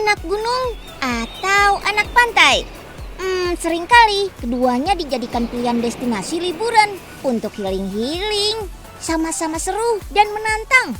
Anak gunung atau anak pantai? Seringkali keduanya dijadikan pilihan destinasi liburan untuk healing-healing, sama-sama seru dan menantang.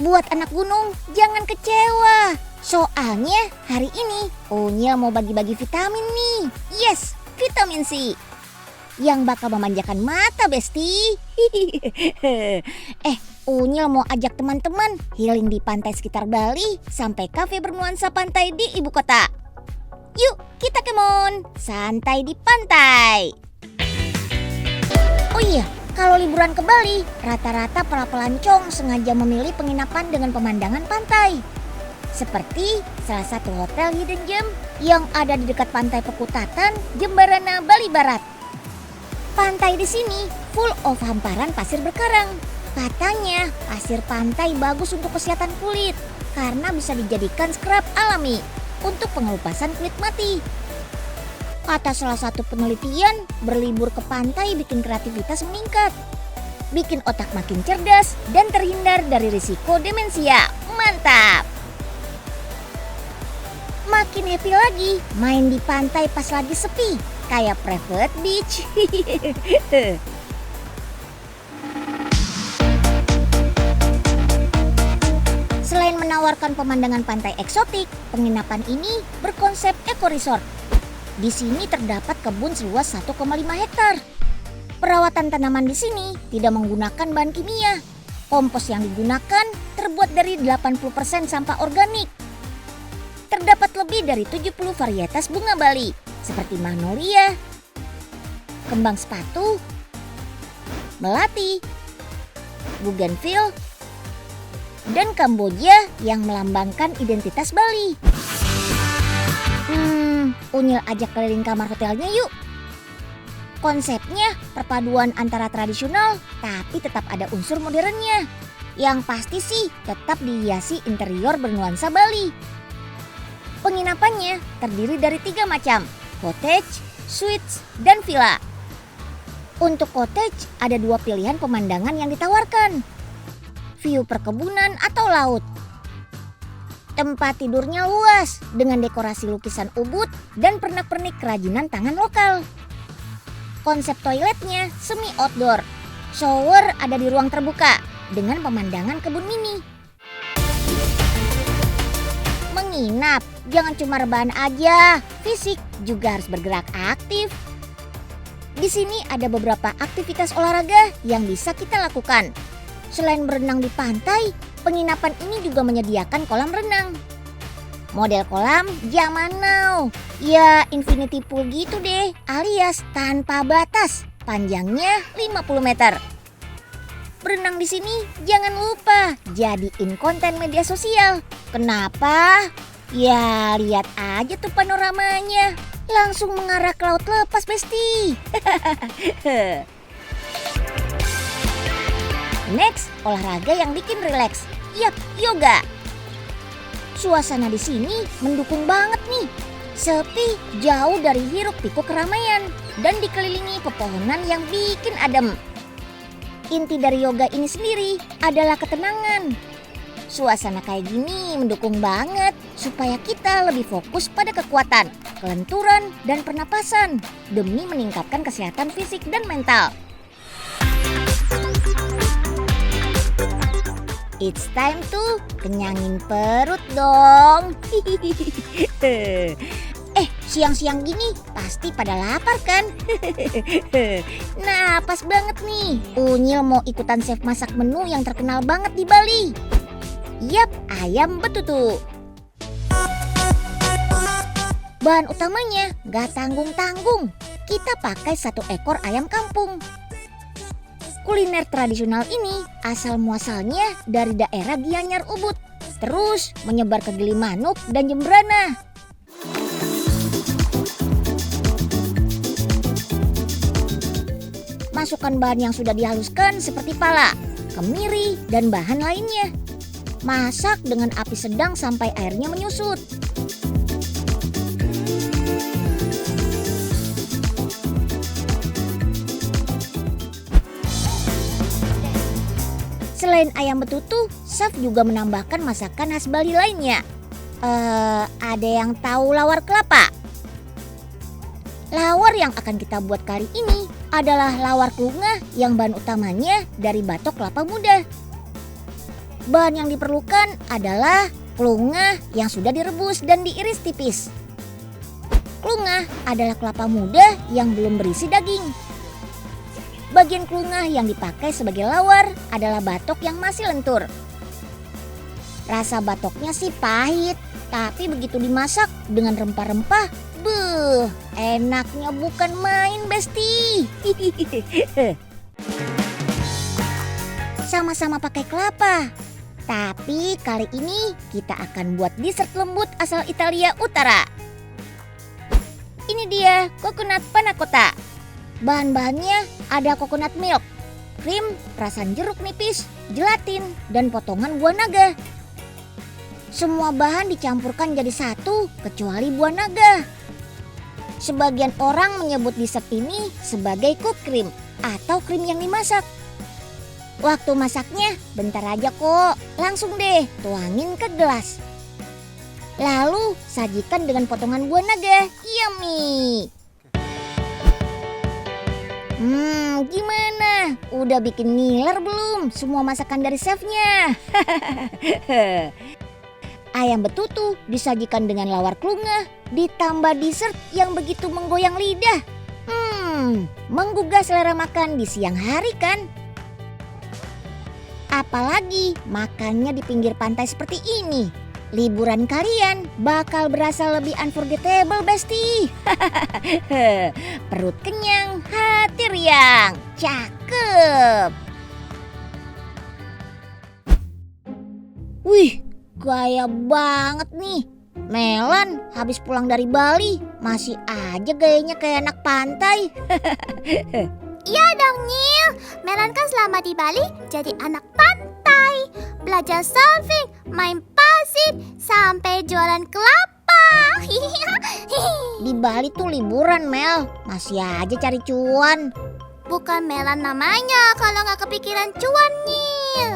Buat anak gunung, jangan kecewa. Soalnya hari ini Unyil mau bagi-bagi vitamin nih. Yes, vitamin C. Yang bakal memanjakan mata, Besti. Unyil mau ajak teman-teman healing di pantai sekitar Bali sampai kafe bernuansa pantai di ibu kota. Yuk, kita kemon, santai di pantai. Oh iya, kalau liburan ke Bali, rata-rata para pelancong sengaja memilih penginapan dengan pemandangan pantai. Seperti salah satu hotel hidden gem yang ada di dekat pantai Pekutatan, Jembarana, Bali Barat. Pantai di sini full of hamparan pasir berkarang. Katanya pasir pantai bagus untuk kesehatan kulit karena bisa dijadikan scrub alami untuk pengelupasan kulit mati. Kata salah satu penelitian, berlibur ke pantai bikin kreativitas meningkat, bikin otak makin cerdas dan terhindar dari risiko demensia. Mantap! Makin happy lagi main di pantai pas lagi sepi, kayak private beach. Selain menawarkan pemandangan pantai eksotik, penginapan ini berkonsep eco resort. Di sini terdapat kebun seluas 1,5 hektar. Perawatan tanaman di sini tidak menggunakan bahan kimia. Kompos yang digunakan terbuat dari 80% sampah organik. Terdapat lebih dari 70 varietas bunga Bali, seperti magnolia, kembang sepatu, melati, bougainville, dan Kamboja yang melambangkan identitas Bali. Unyil ajak keliling kamar hotelnya yuk. Konsepnya perpaduan antara tradisional tapi tetap ada unsur modernnya. Yang pasti sih tetap dihiasi interior bernuansa Bali. Penginapannya terdiri dari 3 macam, cottage, suites, dan villa. Untuk cottage ada 2 pilihan pemandangan yang ditawarkan. View perkebunan atau laut. Tempat tidurnya luas dengan dekorasi lukisan ubud dan pernak-pernik kerajinan tangan lokal. Konsep toiletnya semi outdoor. Shower ada di ruang terbuka dengan pemandangan kebun mini. Menginap jangan cuma rebahan aja, fisik juga harus bergerak aktif. Di sini ada beberapa aktivitas olahraga yang bisa kita lakukan. Selain berenang di pantai, penginapan ini juga menyediakan kolam renang. Model kolam zaman now. Ya infinity pool gitu deh, alias tanpa batas. Panjangnya 50 meter. Berenang di sini jangan lupa jadiin konten media sosial. Kenapa? Ya lihat aja tuh panoramanya. Langsung mengarah ke laut lepas, Besti. Next, olahraga yang bikin rileks. Yap, yoga. Suasana di sini mendukung banget nih. Sepi, jauh dari hiruk-pikuk keramaian dan dikelilingi pepohonan yang bikin adem. Inti dari yoga ini sendiri adalah ketenangan. Suasana kayak gini mendukung banget supaya kita lebih fokus pada kekuatan, kelenturan, dan pernapasan demi meningkatkan kesehatan fisik dan mental. It's time to kenyangin perut dong. Siang-siang gini pasti pada lapar kan? Nah, pas banget nih. Unyil mau ikutan chef masak menu yang terkenal banget di Bali. Yap, ayam betutu. Bahan utamanya gak tanggung-tanggung. Kita pakai 1 ekor ayam kampung. Kuliner tradisional ini asal muasalnya dari daerah Gianyar Ubud, terus menyebar ke Gilimanuk dan Jembrana. Masukkan bahan yang sudah dihaluskan seperti pala, kemiri, dan bahan lainnya. Masak dengan api sedang sampai airnya menyusut. Selain ayam betutu, chef juga menambahkan masakan khas Bali lainnya, Ada yang tahu lawar kelapa? Lawar yang akan kita buat kali ini adalah lawar klungah yang bahan utamanya dari batok kelapa muda. Bahan yang diperlukan adalah klungah yang sudah direbus dan diiris tipis. Klungah adalah kelapa muda yang belum berisi daging. Bagian klungah yang dipakai sebagai lawar adalah batok yang masih lentur. Rasa batoknya sih pahit, tapi begitu dimasak dengan rempah-rempah, enaknya bukan main, Besti. Sama-sama pakai kelapa. Tapi kali ini kita akan buat dessert lembut asal Italia Utara. Ini dia coconut panna cotta. Bahan-bahannya ada coconut milk, krim, perasan jeruk nipis, gelatin, dan potongan buah naga. Semua bahan dicampurkan jadi satu kecuali buah naga. Sebagian orang menyebut dessert ini sebagai cook cream atau krim yang dimasak. Waktu masaknya bentar aja kok, langsung deh tuangin ke gelas. Lalu sajikan dengan potongan buah naga, yummy. Gimana? Udah bikin ngiler belum semua masakan dari chefnya? Ayam betutu disajikan dengan lawar klungah, ditambah dessert yang begitu menggoyang lidah. Menggugah selera makan di siang hari kan? Apalagi makannya di pinggir pantai seperti ini. Liburan kalian bakal berasa lebih unforgettable, Besti. Perut kenyang, hati riang. Cakep. Wih, gaya banget nih. Melan habis pulang dari Bali masih aja gayanya kayak anak pantai. Iya dong, Nyil. Melan kan selama di Bali jadi anak pantai. Belajar surfing, main pasir, sampai jualan kelapa. Di Bali tuh liburan, Mel. Masih aja cari cuan. Bukan Melan namanya kalau nggak kepikiran cuan, Nyil.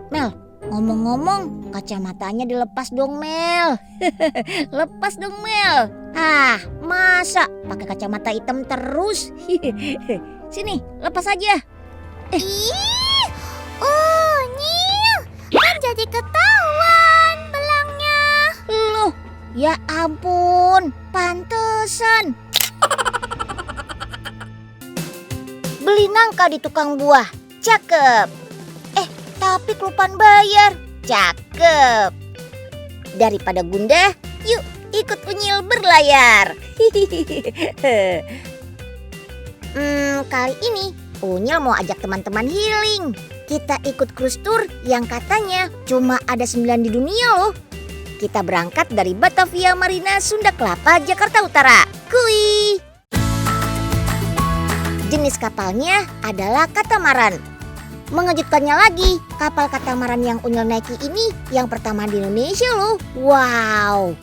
Mel, ngomong-ngomong kacamatanya dilepas dong, Mel. Lepas dong, Mel. Masa pakai kacamata hitam terus? Sini, lepas aja. Nyil, kan jadi ketahuan belangnya. Loh, ya ampun, pantesan. Beli nangka di tukang buah, cakep. Tapi kelupaan bayar, cakep. Daripada gundah, yuk ikut Unyil berlayar. Kali ini Unyil mau ajak teman-teman healing. Kita ikut cruise tour yang katanya cuma ada 9 di dunia loh. Kita berangkat dari Batavia Marina Sunda Kelapa, Jakarta Utara. Kui. Jenis kapalnya adalah katamaran. Mengejutkannya lagi, kapal katamaran yang Unyil naiki ini yang pertama di Indonesia loh. Wow.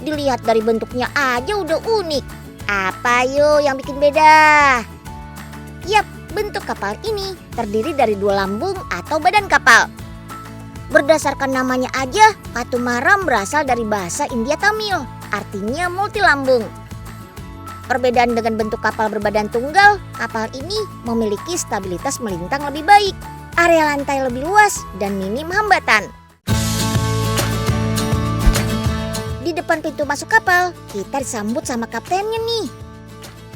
Dilihat dari bentuknya aja udah unik. Apa yo yang bikin beda? Yap, bentuk kapal ini terdiri dari 2 lambung atau badan kapal. Berdasarkan namanya aja, katamaran berasal dari bahasa India Tamil, artinya multilambung. Perbedaan dengan bentuk kapal berbadan tunggal, kapal ini memiliki stabilitas melintang lebih baik, area lantai lebih luas, dan minim hambatan. Di depan pintu masuk kapal, kita disambut sama kaptennya nih.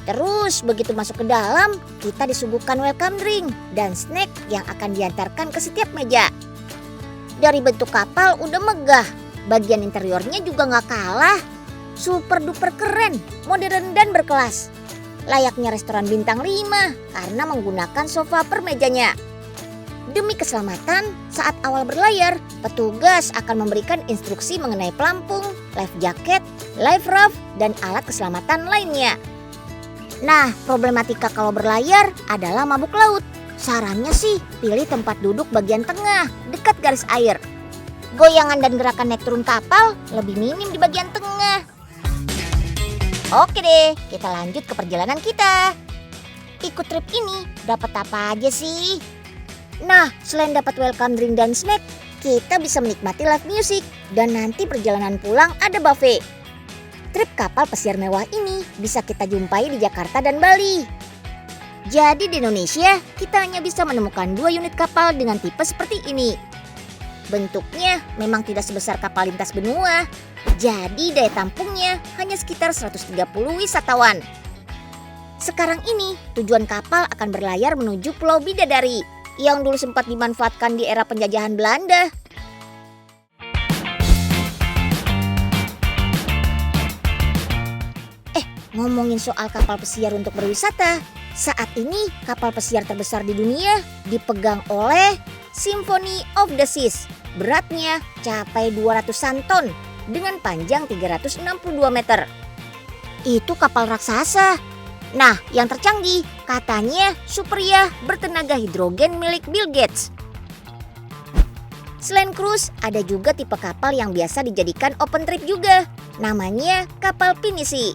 Terus begitu masuk ke dalam, kita disuguhkan welcome drink dan snack yang akan diantarkan ke setiap meja. Dari bentuk kapal udah megah, bagian interiornya juga gak kalah. Super duper keren, modern dan berkelas. Layaknya restoran bintang 5 karena menggunakan sofa per mejanya. Demi keselamatan, saat awal berlayar, petugas akan memberikan instruksi mengenai pelampung, life jacket, life raft, dan alat keselamatan lainnya. Nah, problematika kalau berlayar adalah mabuk laut. Sarannya sih pilih tempat duduk bagian tengah, dekat garis air. Goyangan dan gerakan naik turun kapal lebih minim di bagian tengah. Oke deh, kita lanjut ke perjalanan kita. Ikut trip ini dapat apa aja sih? Nah, selain dapat welcome drink dan snack, kita bisa menikmati live music dan nanti perjalanan pulang ada buffet. Trip kapal pesiar mewah ini bisa kita jumpai di Jakarta dan Bali. Jadi di Indonesia kita hanya bisa menemukan 2 unit kapal dengan tipe seperti ini. Bentuknya memang tidak sebesar kapal lintas benua, jadi daya tampungnya hanya sekitar 130 wisatawan. Sekarang ini tujuan kapal akan berlayar menuju Pulau Bidadari yang dulu sempat dimanfaatkan di era penjajahan Belanda. Ngomongin soal kapal pesiar untuk berwisata, saat ini kapal pesiar terbesar di dunia dipegang oleh Symphony of the Seas. Beratnya capai 200-an ton dengan panjang 362 meter. Itu kapal raksasa. Nah, yang tercanggih katanya Superyacht bertenaga hidrogen milik Bill Gates. Selain cruise, ada juga tipe kapal yang biasa dijadikan open trip juga. Namanya kapal pinisi.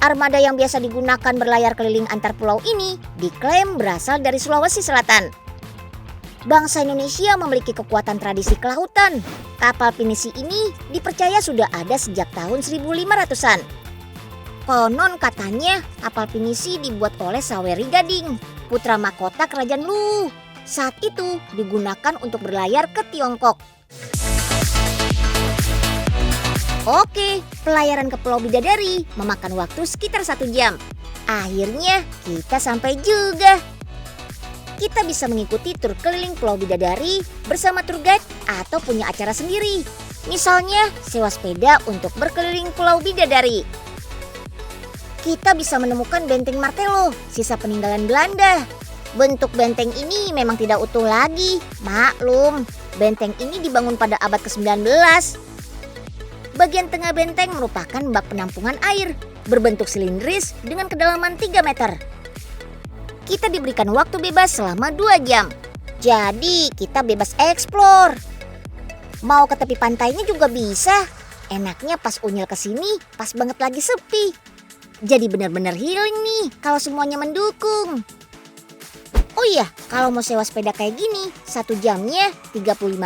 Armada yang biasa digunakan berlayar keliling antar pulau ini diklaim berasal dari Sulawesi Selatan. Bangsa Indonesia memiliki kekuatan tradisi kelautan. Kapal pinisi ini dipercaya sudah ada sejak tahun 1500-an. Konon katanya kapal pinisi dibuat oleh Saweri Gading, putra mahkota Kerajaan Luwu. Saat itu digunakan untuk berlayar ke Tiongkok. Oke, pelayaran ke Pulau Bidadari memakan waktu sekitar 1 jam. Akhirnya kita sampai juga. Kita bisa mengikuti tur keliling Pulau Bidadari bersama tour guide atau punya acara sendiri. Misalnya sewa sepeda untuk berkeliling Pulau Bidadari. Kita bisa menemukan benteng Martello, sisa peninggalan Belanda. Bentuk benteng ini memang tidak utuh lagi. Maklum, benteng ini dibangun pada abad ke-19. Bagian tengah benteng merupakan bak penampungan air, berbentuk silindris dengan kedalaman 3 meter. Kita diberikan waktu bebas selama 2 jam. Jadi kita bebas eksplor. Mau ke tepi pantainya juga bisa. Enaknya pas Unyil kesini, pas banget lagi sepi. Jadi benar-benar healing nih kalau semuanya mendukung. Oh iya, kalau mau sewa sepeda kayak gini, 1 jamnya 35.000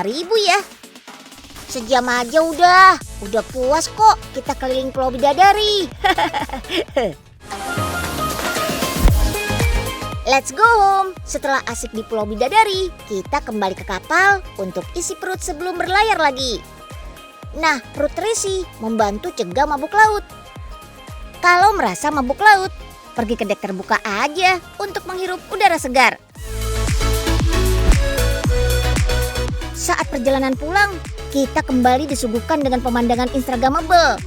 ya. Sejam aja udah puas kok kita keliling Pulau Bidadari. Let's go home. Setelah asik di Pulau Bidadari, kita kembali ke kapal untuk isi perut sebelum berlayar lagi. Nah, perut terisi membantu cegah mabuk laut. Kalau merasa mabuk laut, pergi ke dek terbuka aja untuk menghirup udara segar. Saat perjalanan pulang, kita kembali disuguhkan dengan pemandangan instagramable.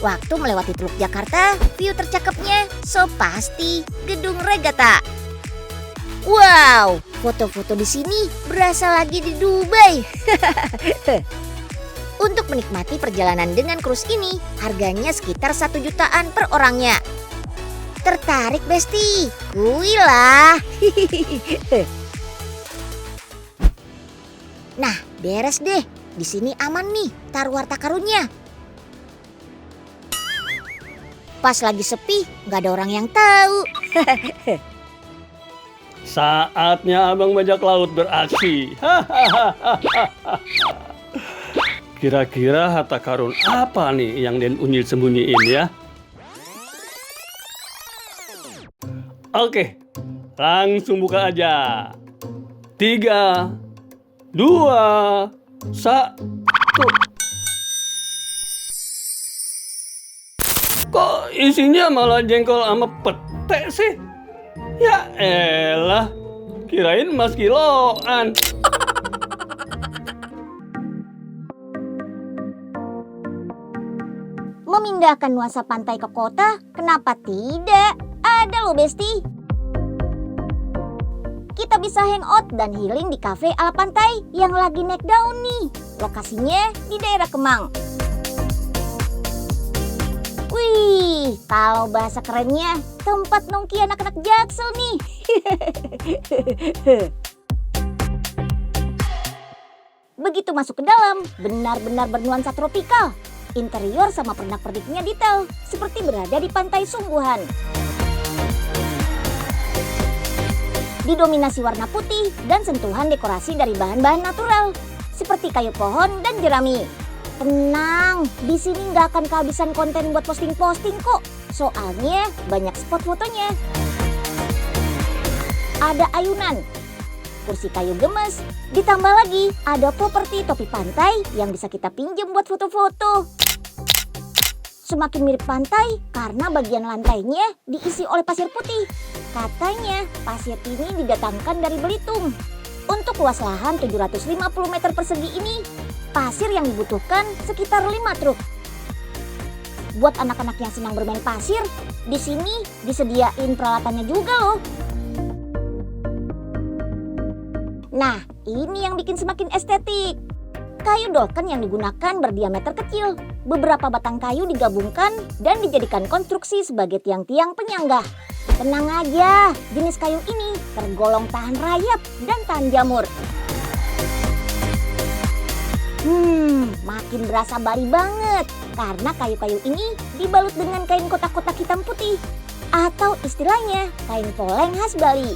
Waktu melewati Teluk Jakarta, view tercakepnya so pasti Gedung Regata. Wow, foto-foto di sini berasa lagi di Dubai. Untuk menikmati perjalanan dengan cruise ini, harganya sekitar 1 jutaan per orangnya. Tertarik Besti? Kui lah. Nah, beres deh. Di sini aman nih, taruh harta karunnya. Pas lagi sepi, nggak ada orang yang tahu. Saatnya Abang Bajak Laut beraksi. Kira-kira harta karun apa nih yang Den Unyil sembunyiin ya? Oke, langsung buka aja. 3, 2, 1. Kok isinya malah jengkol sama pete sih? Ya elah, kirain emas kiloan. Memindahkan nuansa pantai ke kota, kenapa tidak? Ada loh Besti. Kita bisa hangout dan healing di cafe ala pantai yang lagi naik daun nih. Lokasinya di daerah Kemang. Wih, kalau bahasa kerennya tempat nongki anak-anak Jaksel nih. Begitu masuk ke dalam, benar-benar bernuansa tropikal. Interior sama pernak-perniknya detail, seperti berada di pantai sungguhan. Didominasi warna putih dan sentuhan dekorasi dari bahan-bahan natural. seperti kayu pohon dan jerami. Tenang, di sini nggak akan kehabisan konten buat posting-posting kok. Soalnya banyak spot fotonya. Ada ayunan, kursi kayu gemes, ditambah lagi ada properti topi pantai yang bisa kita pinjam buat foto-foto. Semakin mirip pantai karena bagian lantainya diisi oleh pasir putih. Katanya pasir ini didatangkan dari Belitung. Untuk luas lahan 750 meter persegi ini, pasir yang dibutuhkan sekitar 5 truk. Buat anak-anak yang senang bermain pasir, di sini disediain peralatannya juga loh. Nah, ini yang bikin semakin estetik. Kayu dolken yang digunakan berdiameter kecil. Beberapa batang kayu digabungkan dan dijadikan konstruksi sebagai tiang-tiang penyangga. Tenang aja, jenis kayu ini tergolong tahan rayap dan tahan jamur. Makin berasa Bali banget karena kayu-kayu ini dibalut dengan kain kotak-kotak hitam putih atau istilahnya kain poleng khas Bali.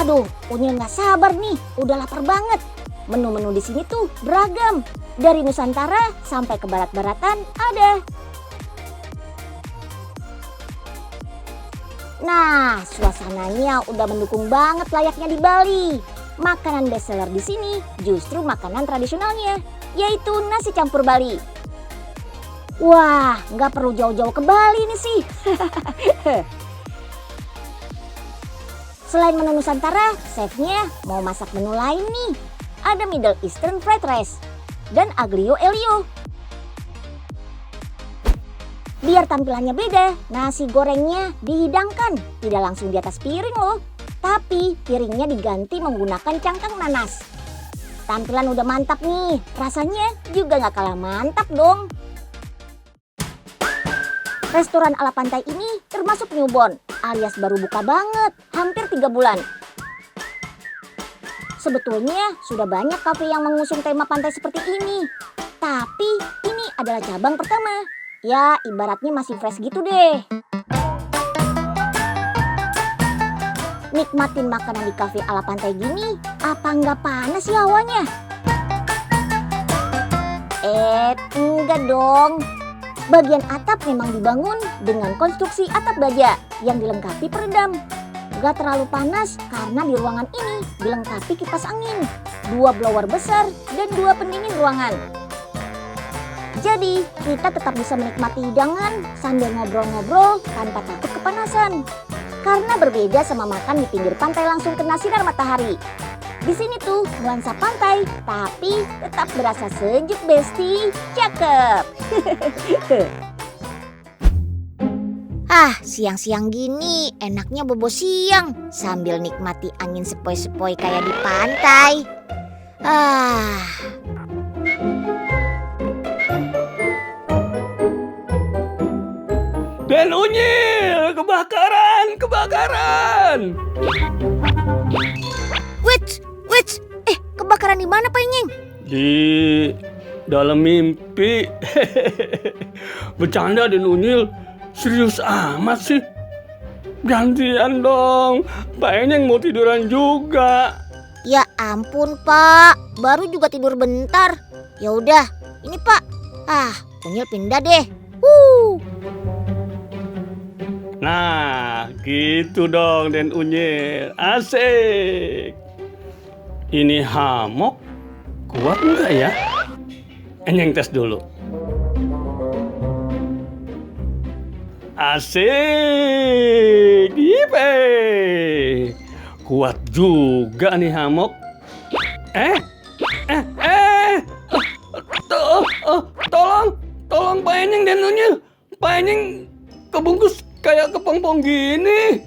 Aduh, Unyil nggak sabar nih, udah lapar banget. Menu-menu di sini tuh beragam, dari Nusantara sampai ke barat-baratan ada. Nah, suasananya udah mendukung banget layaknya di Bali. Makanan bestseller di sini justru makanan tradisionalnya, yaitu nasi campur Bali. Wah, nggak perlu jauh-jauh ke Bali nih sih. Selain menu Nusantara, chefnya mau masak menu lain nih. Ada Middle Eastern Fried Rice dan Aglio Elio. Biar tampilannya beda, nasi gorengnya dihidangkan, tidak langsung di atas piring loh. Tapi piringnya diganti menggunakan cangkang nanas. Tampilan udah mantap nih, rasanya juga gak kalah mantap dong. Restoran ala pantai ini termasuk newborn alias baru buka banget, hampir 3 bulan. Sebetulnya sudah banyak kafe yang mengusung tema pantai seperti ini. Tapi ini adalah cabang pertama. Ya ibaratnya masih fresh gitu deh. Nikmatin makanan di kafe ala pantai gini, apa nggak panas ya hawanya? Enggak dong. Bagian atap memang dibangun dengan konstruksi atap baja yang dilengkapi peredam. Gak terlalu panas karena di ruangan ini dilengkapi kipas angin, 2 blower besar, dan 2 pendingin ruangan. Jadi kita tetap bisa menikmati hidangan sambil ngobrol-ngobrol tanpa takut kepanasan. Karena berbeda sama makan di pinggir pantai langsung kena sinar matahari. Di sini tuh nuansa pantai, tapi tetap berasa sejuk besti, cakep. Siang-siang gini enaknya bobo siang sambil nikmati angin sepoi-sepoi kayak di pantai. Dan Unyil, kebakaran! Wits, kebakaran di mana Pak Inying? Di dalam mimpi. Bercanda Den Unyil, serius amat sih. Gantian dong, Pak Enyeng mau tiduran juga. Ya ampun Pak, baru juga tidur bentar. Ya udah, ini Pak. Unyil pindah deh. Nah, gitu dong Den Unyil, asik. Ini hamok kuat enggak ya? Enyeng tes dulu. Asik, Ipe. Kuat juga nih hamok. Tolong Pak Enyeng Dan Unyil. Pak Enyeng kebungkus kayak kepompong gini.